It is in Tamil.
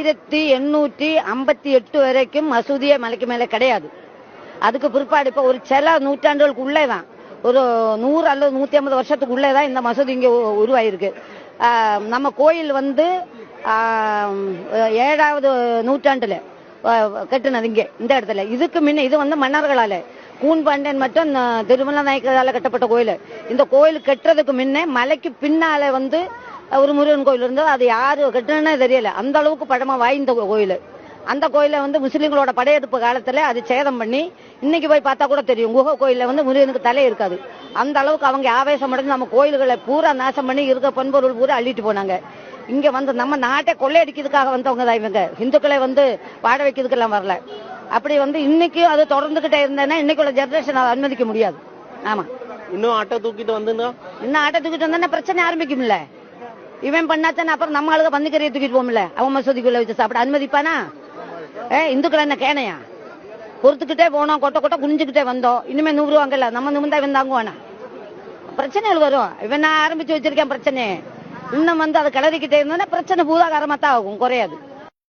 1858 வரைக்கும் மசூதியே மலைக்கு மேல கிடையாது. அதுக்கு பிற்பாடு இப்ப ஒரு சில நூற்றாண்டுகளுக்கு உள்ளேதான், ஒரு 100 அல்லது 150 வருஷத்துக்கு உள்ளேதான் இந்த மசூதி இங்க உருவாயிருக்கு. நம்ம கோயில் 7வது நூற்றாண்டுல கட்டுனது இங்க இந்த இடத்துல. இதுக்கு முன்ன இது மன்னர்களால கூன்பாண்டியன் மற்றும் திருமல நாயக்கரால கட்டப்பட்ட கோயில். இந்த கோயில் கட்டுறதுக்கு முன்ன மலைக்கு பின்னால ஒரு முருகன் கோயில் இருந்தது. அது யாரு கட்டுனே தெரியல, அந்த அளவுக்கு பழமை வாய்ந்த கோயில். அந்த கோயில முஸ்லிம்களோட படையெடுப்பு காலத்துல அது சேதம் பண்ணி இன்னைக்கு போய் பார்த்தா கூட தெரியும், குகை கோயில முருகனுக்கு தலை இருக்காது. அந்த அளவுக்கு அவங்க ஆவேசம் அடைஞ்சு நம்ம கோயில்களை பூரா நாசம் பண்ணி இருக்க பண்பொருள் பூரா அள்ளிட்டு போனாங்க. இங்க நம்ம நாட்டை கொள்ளையடிக்கிறதுக்காக வந்தவங்க தான் இவங்க. இந்துக்களை வாழ வைக்கிறதுக்கெல்லாம் வரல. அப்படி இன்னைக்கு அது தொடர்ந்துகிட்டே இருந்தேன்னா இன்னைக்குள்ள ஜெனரேஷன் அதை அனுமதிக்க முடியாது. ஆமா, இன்னும் ஆட்டை தூக்கிட்டு இன்னும் ஆட்டை தூக்கிட்டு வந்தா பிரச்சனை ஆரம்பிக்கும்ல. இவன் பண்ணாத்தானே அப்புறம் நம்ம ஆளுக பந்துக்கறியை தூக்கிட்டு போகும்ல. அவன் மசூதிக்குள்ள வச்சு சாப்பிட அனுமதிப்பானா? இந்துக்கள் என்ன கேனையா? பொறுத்துக்கிட்டே போனோம், கொட்டை கொட்டை குனிஞ்சுக்கிட்டே வந்தோம். இனிமே 100 ரூபாங்கல்ல, நம்ம நிமிந்தா இவன் தாங்குவானா? பிரச்சனைகள் வரும். இவன் நான் ஆரம்பிச்சு வச்சிருக்கேன் பிரச்சனை. இன்னும் அதை கிளறிக்கிட்டே இருந்தா பிரச்சனை பூதாகாரமா தான் ஆகும், குறையாது.